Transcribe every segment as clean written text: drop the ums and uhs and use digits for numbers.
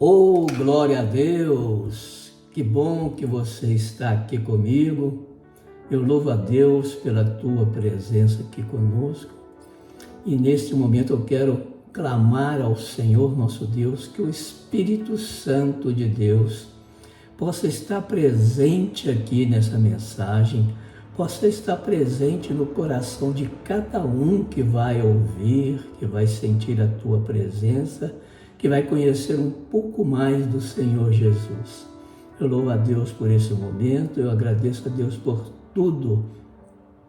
Oh, glória a Deus! Que bom que você está aqui comigo. Eu louvo a Deus pela tua presença aqui conosco. E neste momento eu quero clamar ao Senhor nosso Deus que o Espírito Santo de Deus possa estar presente aqui nessa mensagem, possa estar presente no coração de cada um que vai ouvir, que vai sentir a tua presença, que vai conhecer um pouco mais do Senhor Jesus. Eu louvo a Deus por esse momento, eu agradeço a Deus por tudo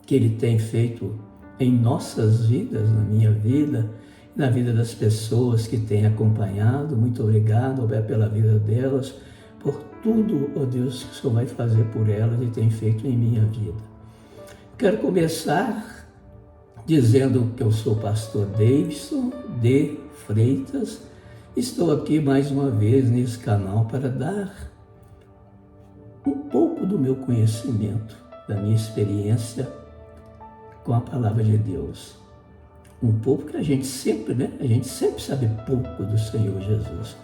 que Ele tem feito em nossas vidas, na minha vida, na vida das pessoas que têm acompanhado. Muito obrigado, pela vida delas, por tudo, ó Deus, que o Senhor vai fazer por elas e tem feito em minha vida. Quero começar dizendo que eu sou o pastor Davidson de Freitas. Estou aqui mais uma vez nesse canal para dar um pouco do meu conhecimento, da minha experiência com a palavra de Deus. Um pouco que a gente sempre, A gente sempre sabe pouco do Senhor Jesus.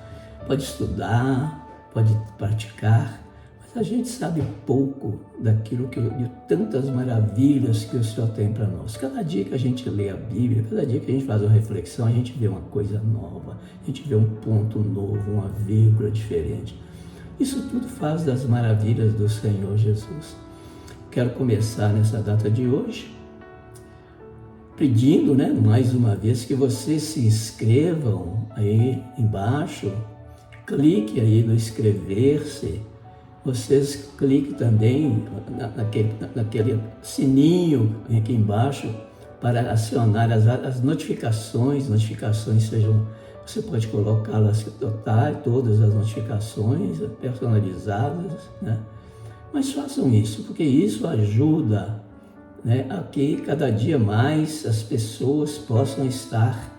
Pode estudar, pode praticar, mas a gente sabe pouco daquilo de tantas maravilhas que o Senhor tem para nós. Cada dia que a gente lê a Bíblia, cada dia que a gente faz uma reflexão, a gente vê uma coisa nova, a gente vê um ponto novo, uma vírgula diferente. Isso tudo faz das maravilhas do Senhor Jesus. Quero começar nessa data de hoje pedindo, mais uma vez, que vocês se inscrevam aí embaixo, clique aí no inscrever-se, vocês cliquem também naquele sininho aqui embaixo para acionar as notificações sejam, você pode colocá-las todas as notificações personalizadas, Mas façam isso, porque isso ajuda, a que cada dia mais as pessoas possam estar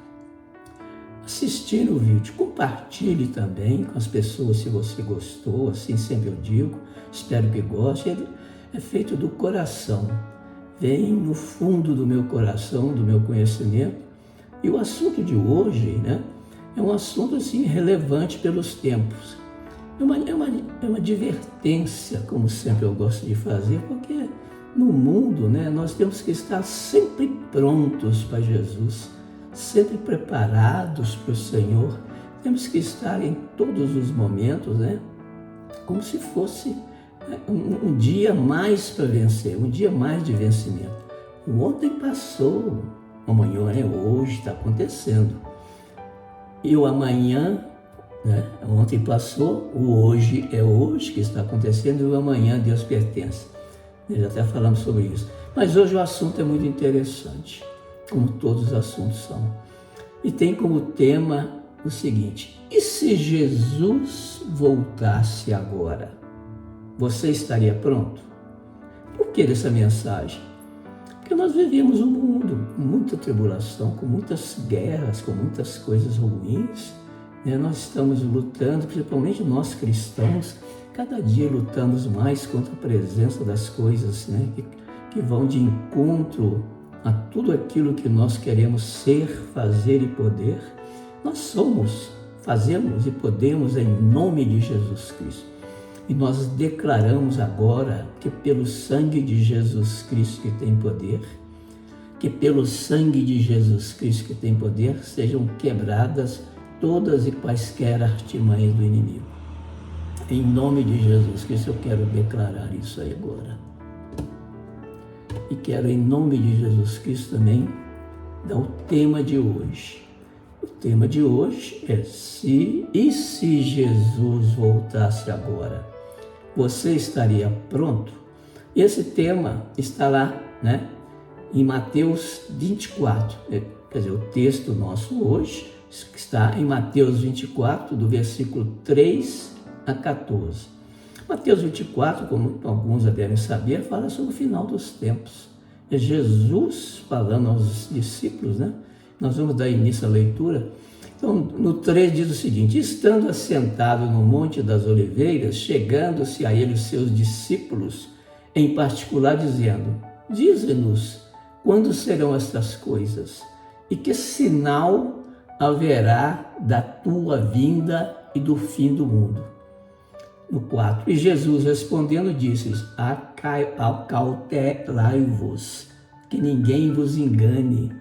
assistindo o vídeo. Compartilhe também com as pessoas se você gostou, assim sempre eu digo, espero que goste. Ele é feito do coração, vem no fundo do meu coração, do meu conhecimento. E o assunto de hoje, é um assunto assim relevante pelos tempos. É uma advertência, como sempre eu gosto de fazer, porque no mundo, nós temos que estar sempre prontos para Jesus, sempre preparados para o Senhor. Temos que estar em todos os momentos, como se fosse um dia mais para vencer, um dia mais de vencimento. O ontem passou, amanhã é hoje, está acontecendo. E o amanhã, ontem passou, o hoje é hoje que está acontecendo, e o amanhã Deus pertence. Já até falamos sobre isso. Mas hoje o assunto é muito interessante, como todos os assuntos são. E tem como tema o seguinte: e se Jesus voltasse agora? Você estaria pronto? Por que dessa mensagem? Porque nós vivemos um mundo com muita tribulação, com muitas guerras, com muitas coisas ruins. Nós estamos lutando, principalmente nós cristãos, cada dia lutamos mais contra a presença das coisas que vão de encontro a tudo aquilo que nós queremos ser, fazer e poder. Nós somos, fazemos e podemos em nome de Jesus Cristo. E nós declaramos agora que pelo sangue de Jesus Cristo que tem poder, que pelo sangue de Jesus Cristo que tem poder, sejam quebradas todas e quaisquer artimanhas do inimigo. Em nome de Jesus Cristo, eu quero declarar isso aí agora. E quero, em nome de Jesus Cristo, também dar o tema de hoje. O tema de hoje é se Jesus voltasse agora, você estaria pronto? Esse tema está lá, em Mateus 24. Quer dizer, o texto nosso hoje está em Mateus 24, do versículo 3 a 14. Mateus 24, como alguns já devem saber, fala sobre o final dos tempos. É Jesus falando aos discípulos, Nós vamos dar início à leitura. Então, no 3 diz o seguinte: estando assentado no Monte das Oliveiras, chegando-se a ele os seus discípulos, em particular dizendo: dize-nos, quando serão estas coisas? E que sinal haverá da tua vinda e do fim do mundo. No 4, e Jesus respondendo disse-lhes, acautelai-vos, que ninguém vos engane.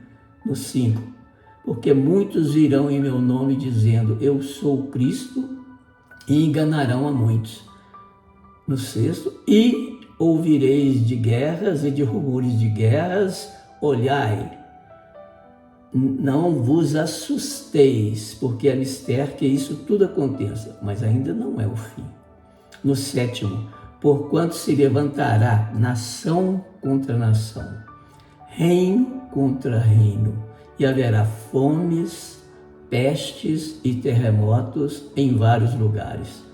No 5, porque muitos virão em meu nome dizendo, eu sou o Cristo, e enganarão a muitos. No 6, e ouvireis de guerras e de rumores de guerras, olhai, não vos assusteis, porque é mister que isso tudo aconteça, mas ainda não é o fim. No 7, porquanto se levantará nação contra nação, reino contra reino, e haverá fomes, pestes e terremotos em vários lugares.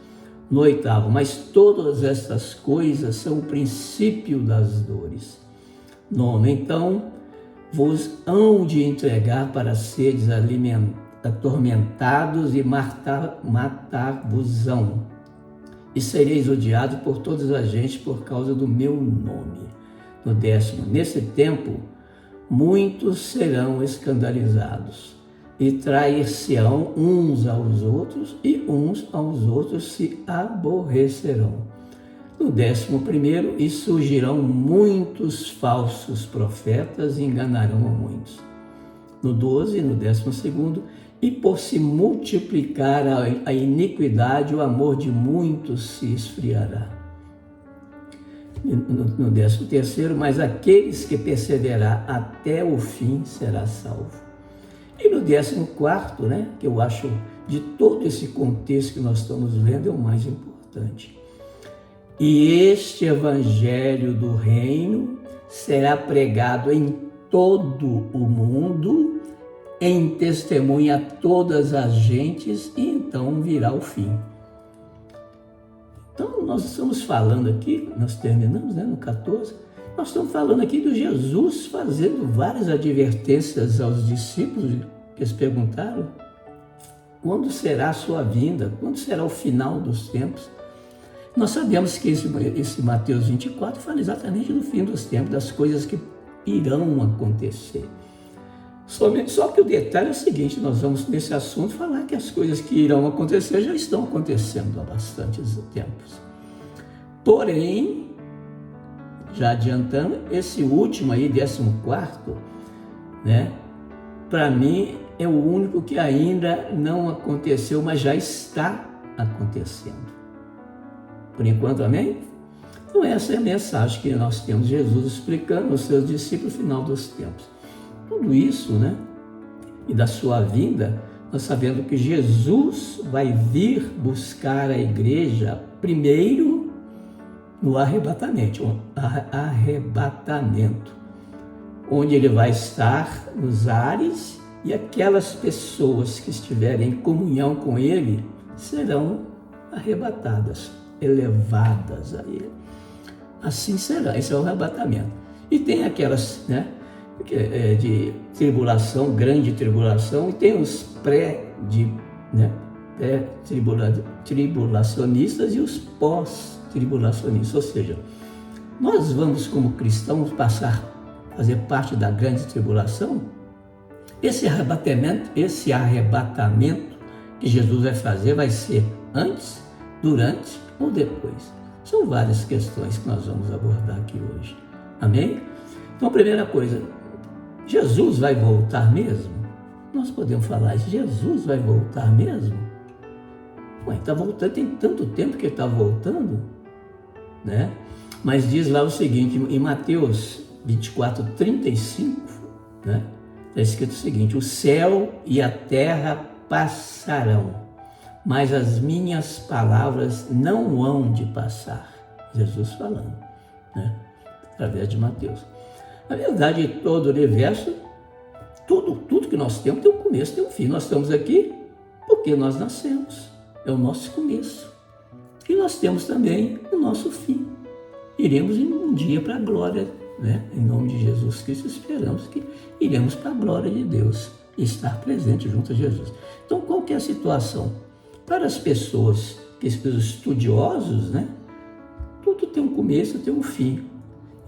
No 8, mas todas estas coisas são o princípio das dores. 9, então vos hão de entregar para seres atormentados e matar-vos-ão, e sereis odiados por todas as gentes por causa do meu nome. No 10, nesse tempo, muitos serão escandalizados e trair-se-ão uns aos outros e uns aos outros se aborrecerão. No 11, e surgirão muitos falsos profetas e enganarão a muitos. No 12, no 12, e por se multiplicar a iniquidade, o amor de muitos se esfriará. No 13, mas aqueles que perseverar até o fim será salvo. E no 14, que eu acho de todo esse contexto que nós estamos lendo, é o mais importante. E este evangelho do reino será pregado em todo o mundo, em testemunha a todas as gentes, e então virá o fim. Então, nós estamos falando aqui, nós terminamos no 14, nós estamos falando aqui do Jesus fazendo várias advertências aos discípulos, que eles perguntaram, quando será a sua vinda? Quando será o final dos tempos? Nós sabemos que esse Mateus 24 fala exatamente do fim dos tempos, das coisas que irão acontecer. Só que o detalhe é o seguinte, nós vamos nesse assunto falar que as coisas que irão acontecer já estão acontecendo há bastantes tempos. Porém, já adiantando, esse último aí, 14º, para mim é o único que ainda não aconteceu, mas já está acontecendo. Por enquanto, amém? Então essa é a mensagem que nós temos, Jesus explicando aos seus discípulos no final dos tempos. Tudo isso, e da sua vinda, nós sabemos que Jesus vai vir buscar a igreja primeiro no arrebatamento, onde ele vai estar nos ares e aquelas pessoas que estiverem em comunhão com ele serão arrebatadas, elevadas a ele. Assim será, esse é o arrebatamento. E tem aquelas, de tribulação, grande tribulação, e tem os pré-tribulacionistas e os pós-tribulacionistas, ou seja, nós vamos como cristãos fazer parte da grande tribulação. Esse arrebatamento que Jesus vai fazer vai ser antes, durante ou depois. São várias questões que nós vamos abordar aqui hoje. Amém? Então, a primeira coisa, Jesus vai voltar mesmo? Nós podemos falar isso, Jesus vai voltar mesmo? Está voltando, tem tanto tempo que ele está voltando, Mas diz lá o seguinte, em Mateus 24, 35, está escrito o seguinte, o céu e a terra passarão, mas as minhas palavras não hão de passar. Jesus falando, através de Mateus. Na verdade, todo o universo, tudo que nós temos tem um começo, tem um fim. Nós estamos aqui porque nós nascemos, é o nosso começo. E nós temos também o nosso fim. Iremos um dia para a glória, em nome de Jesus Cristo, esperamos que iremos para a glória de Deus e estar presente junto a Jesus. Então, qual que é a situação? Para as pessoas, os estudiosos, tudo tem um começo, tem um fim.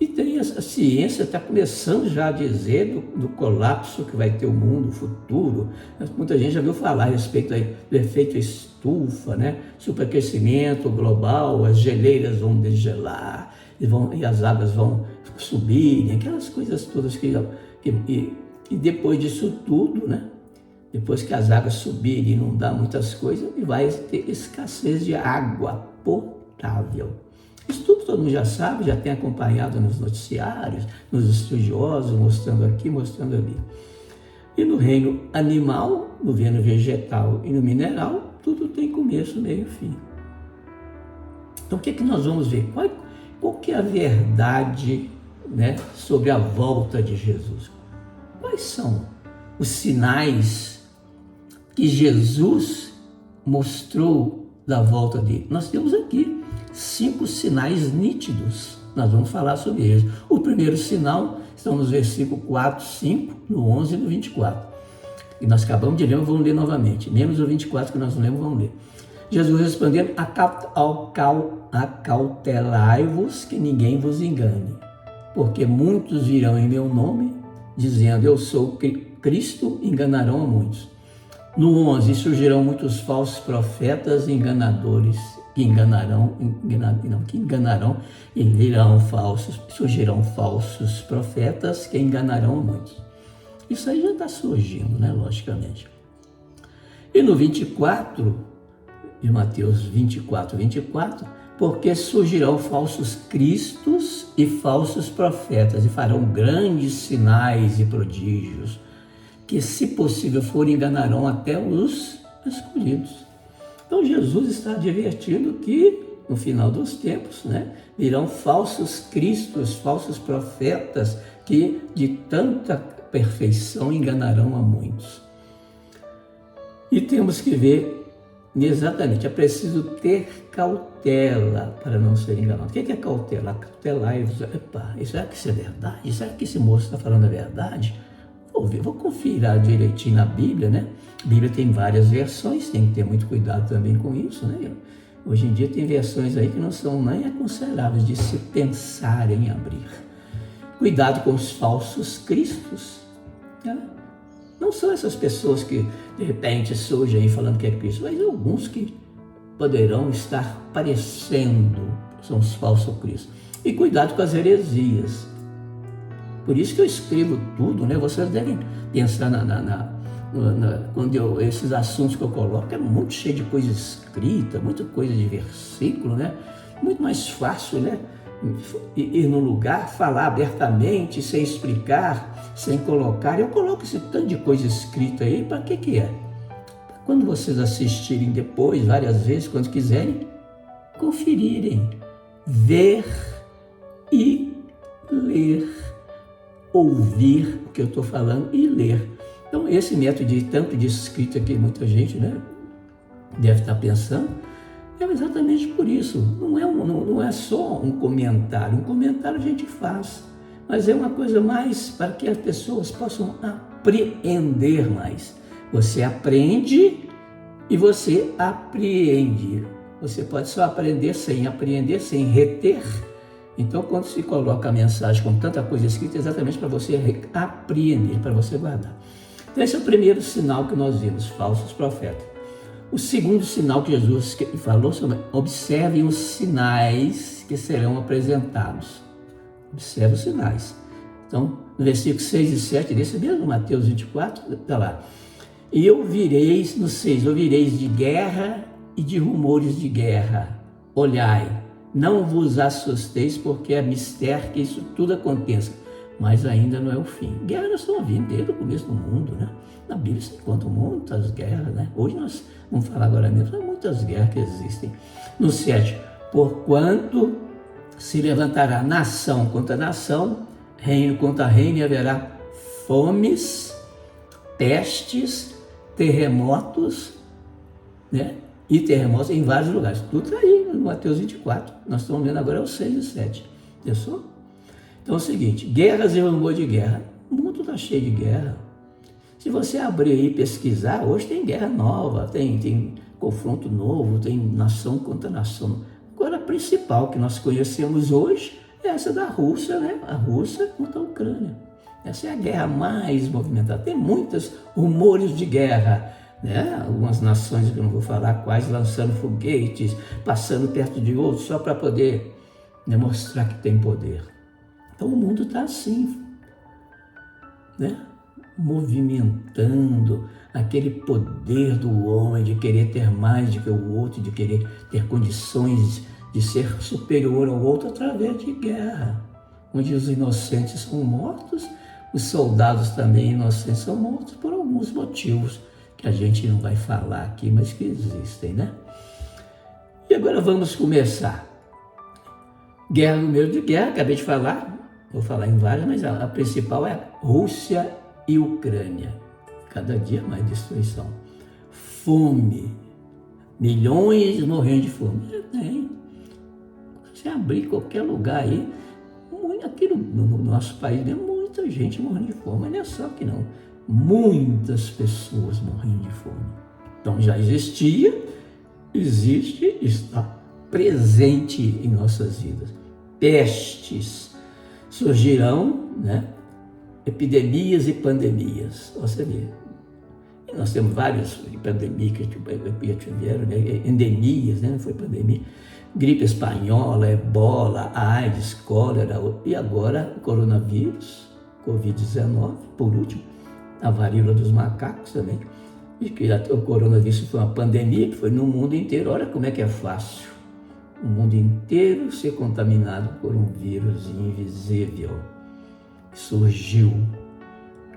E tem a ciência está começando já a dizer do colapso que vai ter o mundo, o futuro. Muita gente já viu falar a respeito aí do efeito estufa, né? Superaquecimento global, as geleiras vão degelar e as águas vão subir, aquelas coisas todas e depois disso tudo, né? Depois que as águas subirem e inundar muitas coisas, vai ter escassez de água potável. Isso tudo todo mundo já sabe, já tem acompanhado nos noticiários, nos estudiosos, mostrando aqui, mostrando ali. E no reino animal, no reino vegetal e no mineral, tudo tem começo, meio e fim. Então o que é que nós vamos ver? Qual que é a verdade, né, sobre a volta de Jesus? Quais são os sinais que Jesus mostrou da volta dele? Nós temos aqui 5 sinais nítidos, nós vamos falar sobre eles. O primeiro sinal estão nos versículos 4, 5, no 11 e no 24. E nós acabamos de ler, vamos ler novamente. Menos o 24 que nós não lemos, vamos ler. Jesus respondendo, acautelai-vos que ninguém vos engane, porque muitos virão em meu nome, dizendo, eu sou Cristo, enganarão a muitos. No 11, surgirão muitos falsos profetas enganadores, que enganarão e surgirão falsos profetas que enganarão muitos. Isso aí já está surgindo, né, logicamente. E no 24, de Mateus 24, porque surgirão falsos cristos e falsos profetas, e farão grandes sinais e prodígios, que, se possível for, enganarão até os escolhidos. Então Jesus está advertindo que no final dos tempos, né, virão falsos cristos, falsos profetas, que de tanta perfeição enganarão a muitos. E temos que ver exatamente, é preciso ter cautela para não ser enganado. O que é cautela? Cautelai-vos. Será que isso é verdade? Será que esse moço está falando a verdade? Vou conferir direitinho na Bíblia, né? A Bíblia tem várias versões, tem que ter muito cuidado também com isso, né? Hoje em dia tem versões aí que não são nem aconselháveis de se pensar em abrir. Cuidado com os falsos cristos, né? Não são essas pessoas que de repente surgem aí falando que é Cristo, mas alguns que poderão estar parecendo, são os falsos cristos. E cuidado com as heresias. Por isso que eu escrevo tudo, né? Vocês devem pensar quando esses assuntos que eu coloco, é muito cheio de coisa escrita, muita coisa de versículo, né? Muito mais fácil, né? Ir no lugar, falar abertamente, sem explicar, sem colocar. Eu coloco esse tanto de coisa escrita aí, para que é? Quando vocês assistirem depois, várias vezes, quando quiserem, conferirem, ver e ler. Ouvir o que eu estou falando e ler. Então, esse método tanto de escrita que muita gente, né, deve estar pensando, é exatamente por isso. Não é só um comentário. Um comentário a gente faz, mas é uma coisa mais para que as pessoas possam apreender mais. Você aprende e você apreende. Você pode só aprender sem apreender, sem reter. Então, quando se coloca a mensagem com tanta coisa escrita, é exatamente para você apreender, para você guardar. Então, esse é o primeiro sinal que nós vimos, falsos profetas. O segundo sinal que Jesus falou sobre, observem os sinais que serão apresentados. Observe os sinais. Então, no versículo 6 e 7 desse mesmo Mateus 24, está lá. E ouvireis, no 6, ouvireis de guerra e de rumores de guerra. Olhai. Não vos assusteis, porque é mistério que isso tudo aconteça, mas ainda não é o fim. Guerras nós estamos vendo desde o começo do mundo, né? Na Bíblia se encontra muitas guerras, né? Hoje nós vamos falar agora mesmo, há muitas guerras que existem. No 7, porquanto se levantará nação contra nação, reino contra reino, e haverá fomes, pestes, terremotos, né? E terremotos em vários lugares. Tudo está aí no Mateus 24. Nós estamos lendo agora o 6 e 7. Pensou? Então é o seguinte, guerras e rumor de guerra. O mundo está cheio de guerra. Se você abrir aí e pesquisar, hoje tem guerra nova, tem confronto novo, tem nação contra nação. Agora, a principal que nós conhecemos hoje essa da Rússia, né? A Rússia contra a Ucrânia. Essa é a guerra mais movimentada. Tem muitos rumores de guerra, né? Algumas nações, que eu não vou falar quais, lançando foguetes, passando perto de outros, só para poder demonstrar que tem poder. Então o mundo está assim, né? Movimentando aquele poder do homem de querer ter mais do que o outro, de querer ter condições de ser superior ao outro através de guerra, onde os inocentes são mortos, os soldados também inocentes são mortos por alguns motivos que a gente não vai falar aqui, mas que existem, né? E agora vamos começar. Guerra no meio de guerra, acabei de falar, vou falar em várias, mas a principal é Rússia e Ucrânia. Cada dia mais destruição. Fome. Milhões morrendo de fome. Já tem. Se abrir qualquer lugar aí, aqui no nosso país mesmo, muita gente morrendo de fome. Mas não é só que não. Muitas pessoas morrendo de fome. Então já existia, existe, está presente em nossas vidas. Pestes surgirão, né? Epidemias e pandemias. Você vê. E nós temos várias pandemias que tiveram, né? Endemias, né? Não foi pandemia. Gripe espanhola, ebola, AIDS, cólera e agora o coronavírus, Covid-19, por último, a varíola dos macacos também. E que o coronavírus foi uma pandemia que foi no mundo inteiro. Olha como é que é fácil. O mundo inteiro ser contaminado por um vírus invisível. Surgiu,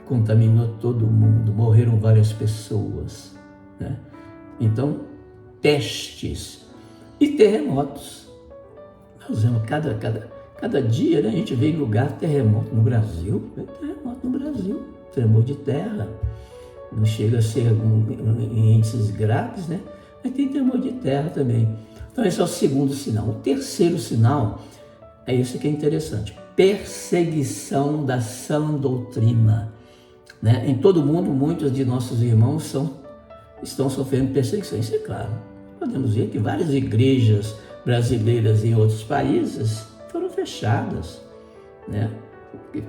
contaminou todo mundo, morreram várias pessoas, né? Então, pestes e terremotos. Nós vemos cada dia, né, a gente vê em lugar terremoto no Brasil, tremor de terra. Não chega a ser em índices graves, né? Mas tem tremor de terra também. Então esse é o segundo sinal. O terceiro sinal é esse que é interessante. Perseguição da sã doutrina. Né? Em todo o mundo, muitos de nossos irmãos estão sofrendo perseguição. Isso é claro. Podemos ver que várias igrejas brasileiras em outros países foram fechadas. Né?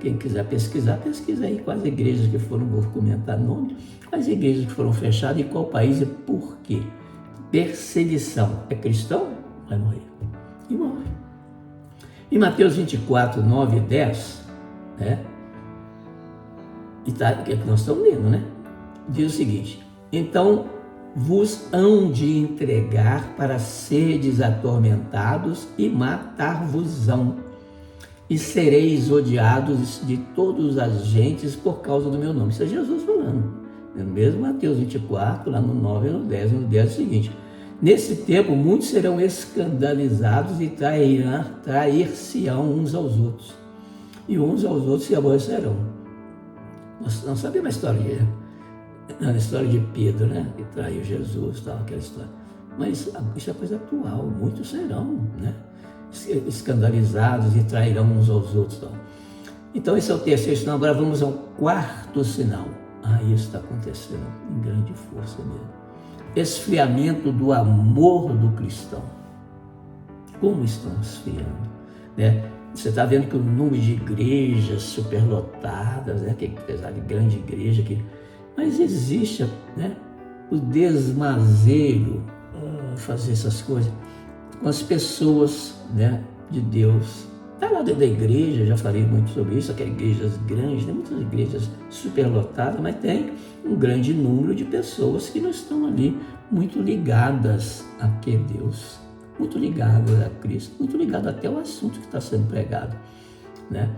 Quem quiser pesquisar, pesquisa aí quais igrejas que foram, vou comentar nome, quais igrejas que foram fechadas, em qual país e por quê. Perseguição. É cristão? Vai morrer. E morre. Em Mateus 24, 9 e 10, né? E tá, que nós estamos lendo, né? Diz o seguinte: então vos hão de entregar para serdes atormentados e matar-vos-ão, e sereis odiados de todas as gentes por causa do meu nome. Isso é Jesus falando. No mesmo Mateus 24, lá no 9 e no 10. No 10 é o seguinte: nesse tempo muitos serão escandalizados e trair-se-ão uns aos outros, e uns aos outros se aborrecerão. Nós não sabemos a história de Pedro, né? Que traiu Jesus, tal, aquela história. Mas isso é coisa atual. Muitos serão, né? Escandalizados e trairão uns aos outros. Tal. Então esse é o terceiro sinal. Agora vamos ao quarto sinal. Isso está acontecendo em grande força mesmo. Esfriamento do amor do cristão. Como estão esfriando? Né? Você está vendo que o número de igrejas superlotadas, né? Que apesar de grande igreja, mas existe, né? O desmazeiro, fazer essas coisas com as pessoas, né? De Deus. Está lá dentro da igreja, já falei muito sobre isso, aquelas igrejas grandes, né? Muitas igrejas superlotadas, mas tem um grande número de pessoas que não estão ali muito ligadas a que Deus, muito ligadas a Cristo, muito ligadas até ao assunto que está sendo pregado, né?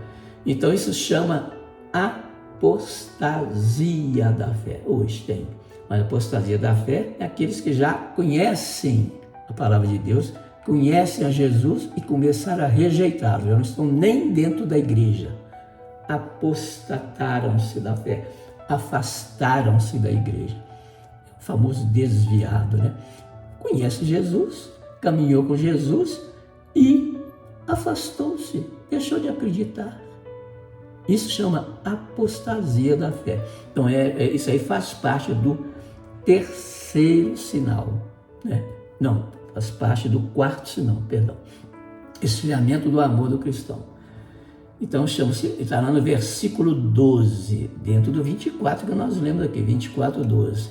Então isso chama apostasia da fé. Hoje tem, mas a apostasia da fé é aqueles que já conhecem a palavra de Deus, conhecem a Jesus e começaram a rejeitá-lo, já não estão nem dentro da igreja. Apostataram-se da fé, afastaram-se da igreja. O famoso desviado, né? Conhece Jesus, caminhou com Jesus e afastou-se, deixou de acreditar. Isso chama apostasia da fé. Então isso aí faz parte do terceiro sinal, né? Não, faz parte do quarto sinal, perdão. Esfriamento do amor do cristão. Então está lá no versículo 12, dentro do 24 que nós lemos aqui, 24, 12.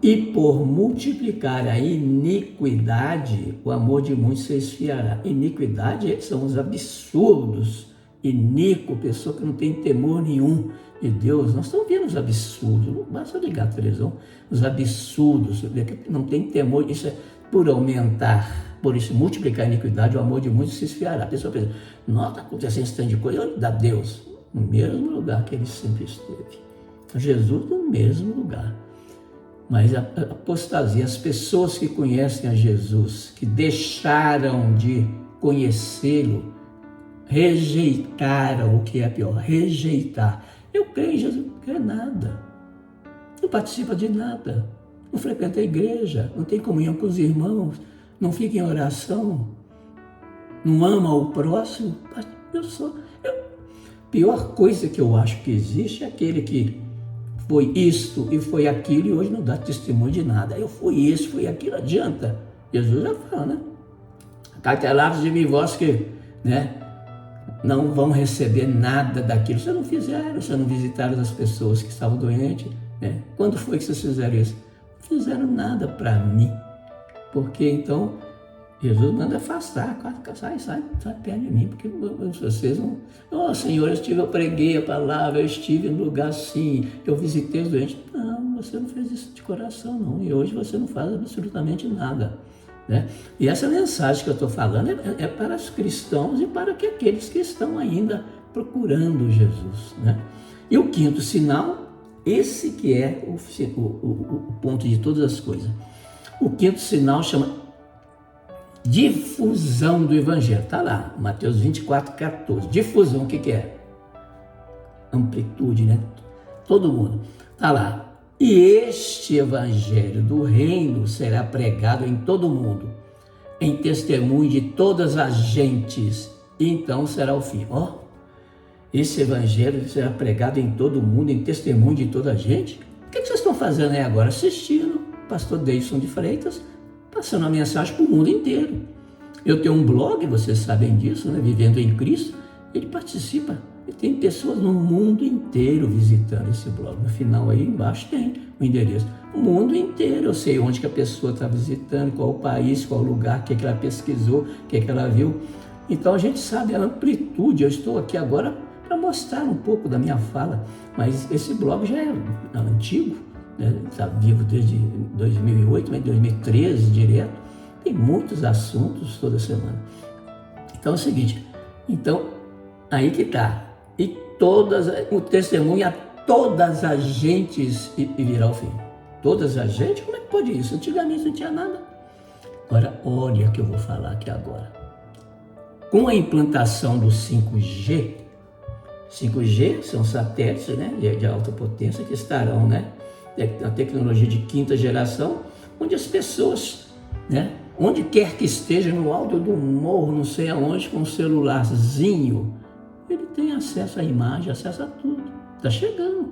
E por multiplicar a iniquidade, o amor de muitos se esfriará. Iniquidade são os absurdos. Iníquo, pessoa que não tem temor nenhum de Deus. Nós estamos vendo os absurdos, não basta ligar a televisão, os absurdos, não tem temor, isso é por aumentar, por isso multiplicar a iniquidade, o amor de muitos se esfriará. A pessoa pensa, nossa, está acontecendo esse tanto de coisa, olha, dá Deus, no mesmo lugar que ele sempre esteve. Jesus no mesmo lugar. Mas a apostasia, as pessoas que conhecem a Jesus, que deixaram de conhecê-lo, rejeitaram o que é pior, rejeitar. Eu creio em Jesus, não quero nada, não participa de nada, não frequenta a igreja, não tem comunhão com os irmãos, não fica em oração, não ama o próximo. Pior coisa que eu acho que existe é aquele que foi isto e foi aquilo e hoje não dá testemunho de nada. Eu fui isso, fui aquilo, adianta. Jesus já fala, né? Cancelados de mim vós que, né, não vão receber nada daquilo. Vocês não fizeram, vocês não visitaram as pessoas que estavam doentes, né? Quando foi que vocês fizeram isso? Não fizeram nada para mim. Porque então Jesus manda afastar, sai perto de mim, porque vocês não... Oh, Senhor, eu preguei a palavra, eu estive no lugar assim, eu visitei os doentes. Não, você não fez isso de coração, não. E hoje você não faz absolutamente nada, né? E essa mensagem que eu estou falando é para os cristãos e para aqueles que estão ainda procurando Jesus, né? E o quinto sinal, esse que é o ponto de todas as coisas. O quinto sinal chama difusão do Evangelho. Está lá, Mateus 24, 14. Difusão, o que é? Amplitude, né? Todo mundo. Está lá. E este Evangelho do reino será pregado em todo o mundo, em testemunho de todas as gentes, e então será o fim. Ó, esse Evangelho será pregado em todo o mundo, em testemunho de toda a gente. O que vocês estão fazendo aí agora? Assistindo o pastor Deison de Freitas, passando a mensagem para o mundo inteiro. Eu tenho um blog, vocês sabem disso, né? Vivendo em Cristo. Ele participa, e tem pessoas no mundo inteiro visitando esse blog. No final aí embaixo tem o endereço. O mundo inteiro, eu sei onde que a pessoa está visitando, qual o país, qual o lugar, o que ela pesquisou, o que ela viu. Então a gente sabe a amplitude. Eu estou aqui agora para mostrar um pouco da minha fala, mas esse blog já é antigo, né? Está vivo desde 2008, mas 2013 direto, tem muitos assuntos toda semana. Então é o seguinte, então aí que está, e o testemunho a todas as gentes e virá o fim. Todas as gentes? Como é que pode isso? Antigamente não tinha nada. Agora olha o que eu vou falar aqui agora. Com a implantação do 5G são satélites, né, de alta potência que estarão, né, a tecnologia de quinta geração, onde as pessoas, né, onde quer que esteja, no alto do morro, não sei aonde, com um celularzinho, ele tem acesso à imagem, acesso a tudo. Está chegando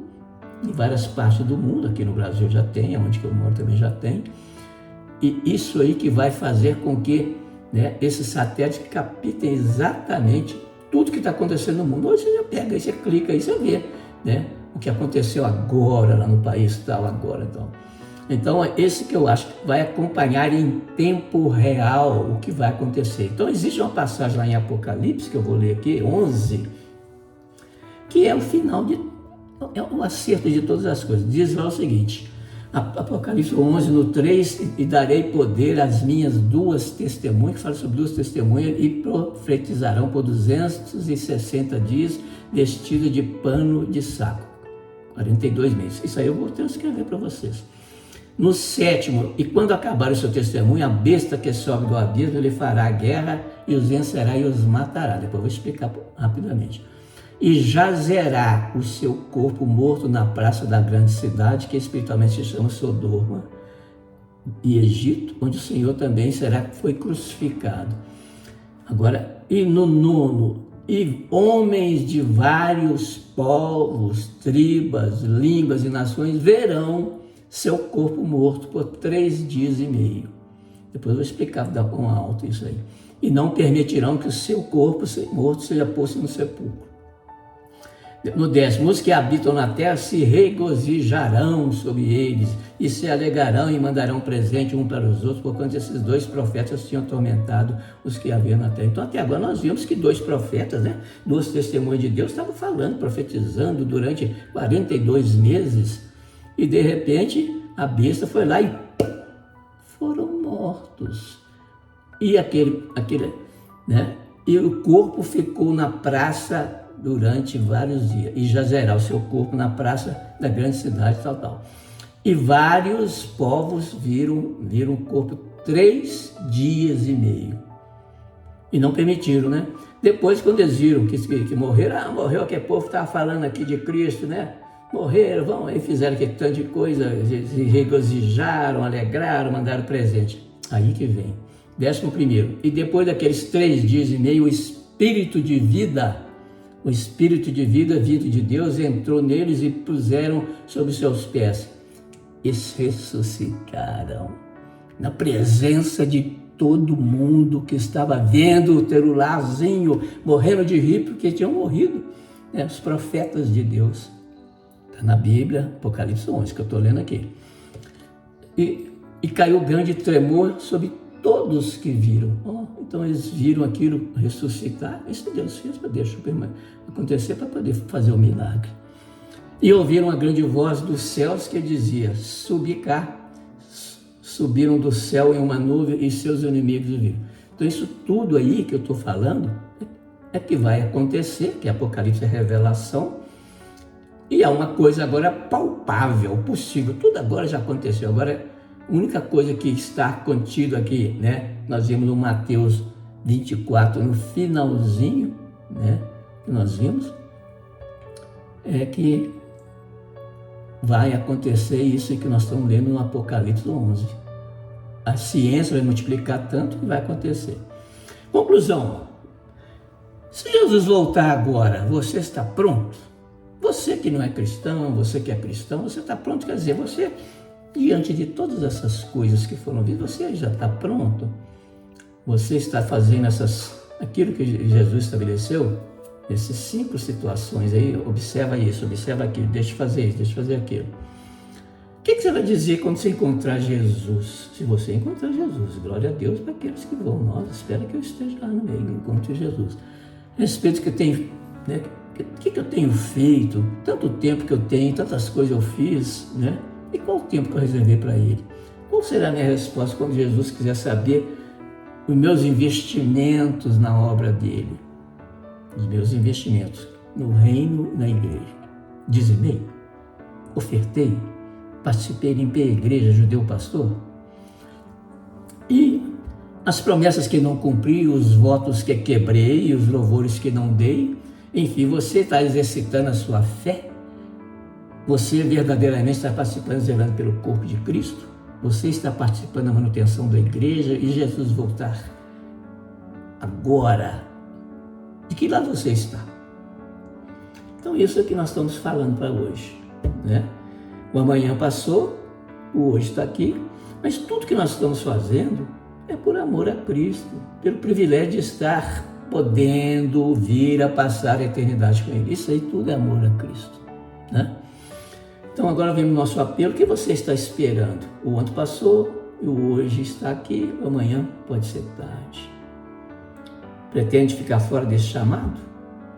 em várias partes do mundo, aqui no Brasil já tem, onde que eu moro também já tem. E isso aí que vai fazer com que, né, esses satélites captem exatamente tudo que está acontecendo no mundo. Hoje você já pega, aí você clica, aí você vê, né, o que aconteceu agora, lá no país tal, agora. Então, é esse que eu acho que vai acompanhar em tempo real o que vai acontecer. Então, existe uma passagem lá em Apocalipse, que eu vou ler aqui, 11, que é o final, é o acerto de todas as coisas. Diz lá o seguinte, Apocalipse 11, no 3, e darei poder às minhas duas testemunhas, que fala sobre duas testemunhas, e profetizarão por 260 dias, vestido de pano de saco. 42 meses. Isso aí eu vou transcrever para vocês. No 7º, e quando acabar o seu testemunho, a besta que sobe do abismo, ele fará guerra e os vencerá e os matará. Depois eu vou explicar rapidamente. E jazerá o seu corpo morto na praça da grande cidade, que espiritualmente se chama Sodoma e Egito, onde o Senhor também foi crucificado. Agora, e no 9º, e homens de vários povos, tribos, línguas e nações verão seu corpo morto por 3 dias e meio. Depois eu vou explicar com alto isso aí. E não permitirão que o seu corpo morto seja posto no sepulcro. No 10º, os que habitam na terra se regozijarão sobre eles e se alegrarão e mandarão presente um para os outros, porquanto esses 2 profetas tinham atormentado os que haviam na terra. Então até agora nós vimos que 2 profetas, 2 testemunhas de Deus estavam falando, profetizando durante 42 meses e de repente a besta foi lá e foram mortos. E e o corpo ficou na praça durante vários dias, e jazerá o seu corpo na praça da grande cidade, tal. E vários povos viram o corpo 3 dias e meio. E não permitiram, Depois, quando eles viram que morreram, morreu, que o povo estava falando aqui de Cristo, Morreram, vão, aí fizeram aquele tanto de coisa, se regozijaram, alegraram, mandaram presente. Aí que vem. 11º. E depois daqueles 3 dias e meio, o Espírito de vida vindo de Deus, entrou neles e puseram sobre seus pés. Eles ressuscitaram na presença de todo mundo que estava vendo o celularzinho, morrendo de rir porque tinham morrido, os profetas de Deus. Está na Bíblia, Apocalipse 11, que eu estou lendo aqui. E caiu grande tremor sobre todos que viram. Então eles viram aquilo ressuscitar. Isso Deus fez para deixar acontecer, para poder fazer o milagre. E ouviram uma grande voz dos céus que dizia: subi cá. Subiram do céu em uma nuvem e seus inimigos viram. Então isso tudo aí que eu estou falando é que vai acontecer, que Apocalipse é revelação. E há uma coisa agora palpável, possível. Tudo agora já aconteceu. Agora a única coisa que está contido aqui, nós vimos no Mateus 24, no finalzinho, que nós vimos, é que vai acontecer isso que nós estamos lendo no Apocalipse 11. A ciência vai multiplicar tanto que vai acontecer. Conclusão: se Jesus voltar agora, você está pronto? Você que não é cristão, você que é cristão, você está pronto? Quer dizer, você, diante de todas essas coisas que foram vistas, você já está pronto? Você está fazendo aquilo que Jesus estabeleceu? Essas 5 situações aí, observa isso, observa aquilo, deixa eu fazer isso, deixa eu fazer aquilo. O que você vai dizer quando você encontrar Jesus? Se você encontrar Jesus, glória a Deus para aqueles que vão. Nossa, espero que eu esteja lá no meio, encontre Jesus. Respeito que eu tenho, o que eu tenho feito, tanto tempo que eu tenho, tantas coisas eu fiz, E qual o tempo que eu reservei para Ele? Qual será a minha resposta quando Jesus quiser saber os meus investimentos na obra dEle? Os meus investimentos no reino e na igreja. Dizimei, ofertei, participei, limpei a igreja, ajudei o pastor. E as promessas que não cumpri, os votos que quebrei, os louvores que não dei. Enfim, você está exercitando a sua fé? Você verdadeiramente está participando, zelando pelo corpo de Cristo? Você está participando da manutenção da igreja e Jesus voltar agora? De que lado você está? Então isso é que nós estamos falando para hoje, O amanhã passou, o hoje está aqui, mas tudo que nós estamos fazendo é por amor a Cristo, pelo privilégio de estar podendo vir a passar a eternidade com Ele. Isso aí tudo é amor a Cristo, Então agora vem o nosso apelo. O que você está esperando? O ontem passou, o hoje está aqui, o amanhã pode ser tarde. Pretende ficar fora desse chamado?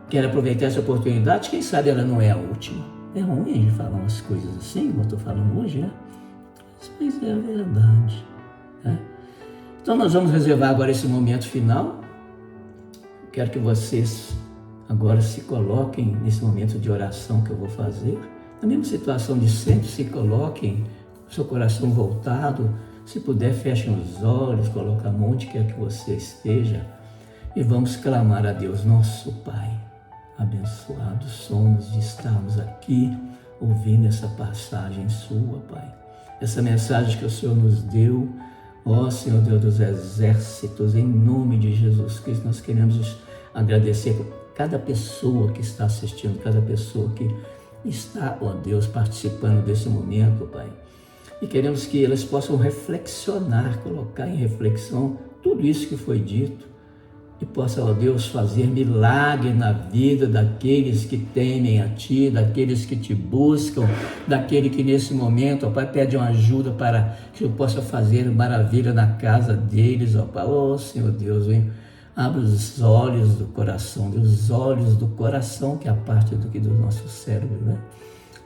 Quer aproveitar essa oportunidade? Quem sabe ela não é a última. É ruim a gente falar umas coisas assim, como eu estou falando hoje, Mas é a verdade, Então nós vamos reservar agora esse momento final. Quero que vocês agora se coloquem nesse momento de oração que eu vou fazer. Na mesma situação de sempre, se coloquem com seu coração voltado. Se puder, fechem os olhos, coloquem a mão onde quer que você esteja. E vamos clamar a Deus, nosso Pai. Abençoados somos de estarmos aqui ouvindo essa passagem sua, Pai. Essa mensagem que o Senhor nos deu, ó Senhor Deus dos exércitos, em nome de Jesus Cristo, nós queremos agradecer por cada pessoa que está assistindo, cada pessoa que está, ó Deus, participando desse momento, Pai. E queremos que elas possam reflexionar, colocar em reflexão tudo isso que foi dito, e possa, ó Deus, fazer milagre na vida daqueles que temem a Ti, daqueles que Te buscam, daquele que nesse momento, ó Pai, pede uma ajuda para que eu possa fazer maravilha na casa deles, ó Pai. Ó Senhor Deus, vem, abre os olhos do coração, os olhos do coração, que é a parte do nosso cérebro, né?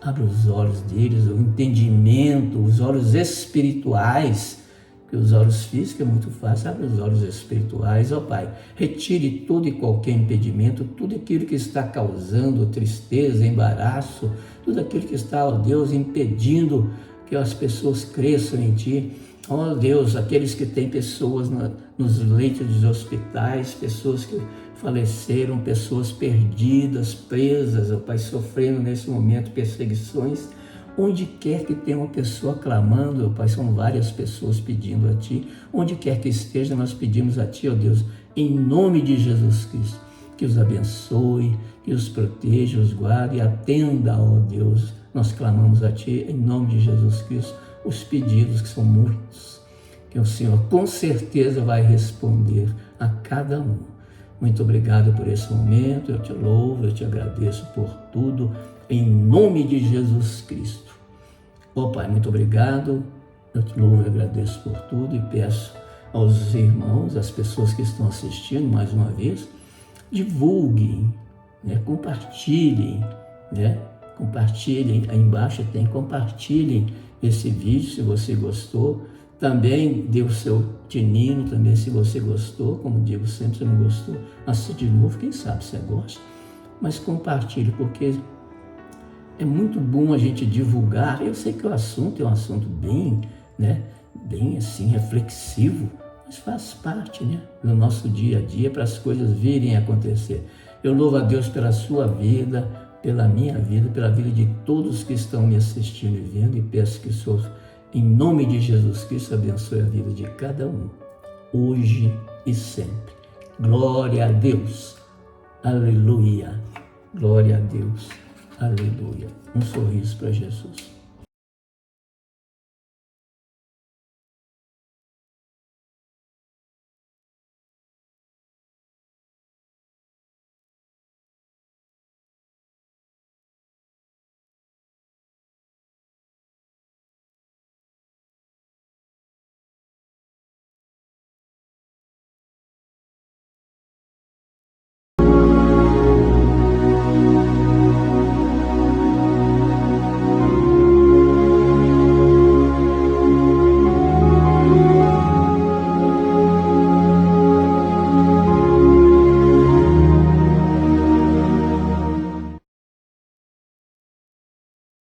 Abre os olhos deles, o entendimento, os olhos espirituais, que os olhos físicos é muito fácil, abre os olhos espirituais, ó Pai, retire todo e qualquer impedimento, tudo aquilo que está causando tristeza, embaraço, tudo aquilo que está, ó Deus, impedindo que as pessoas cresçam em Ti. Ó Deus, aqueles que têm pessoas nos leitos dos hospitais, pessoas que faleceram, pessoas perdidas, presas, ó Pai, sofrendo nesse momento perseguições. Onde quer que tenha uma pessoa clamando, ó Pai, são várias pessoas pedindo a Ti. Onde quer que esteja, nós pedimos a Ti, ó Deus, em nome de Jesus Cristo, que os abençoe, que os proteja, os guarde e atenda, ó Deus. Nós clamamos a Ti, em nome de Jesus Cristo, os pedidos que são muitos, que o Senhor com certeza vai responder a cada um. Muito obrigado por esse momento, eu Te louvo, eu Te agradeço por tudo, em nome de Jesus Cristo. Ó Pai, muito obrigado, eu Te louvo e agradeço por tudo e peço aos irmãos, às pessoas que estão assistindo mais uma vez, divulguem, né? Compartilhem, né? Compartilhem, aí embaixo tem, compartilhem esse vídeo se você gostou. Também dê o seu tininho também se você gostou, como digo sempre, se não gostou, assista de novo, quem sabe você gosta, mas compartilhe, porque é muito bom a gente divulgar. Eu sei que o assunto é um assunto bem, né, bem assim, reflexivo, mas faz parte, né, do nosso dia a dia para as coisas virem a acontecer. Eu louvo a Deus pela sua vida, pela minha vida, pela vida de todos que estão me assistindo e vendo, e peço que o Senhor, em nome de Jesus Cristo, abençoe a vida de cada um, hoje e sempre. Glória a Deus. Aleluia. Glória a Deus. Aleluia. Um sorriso para Jesus.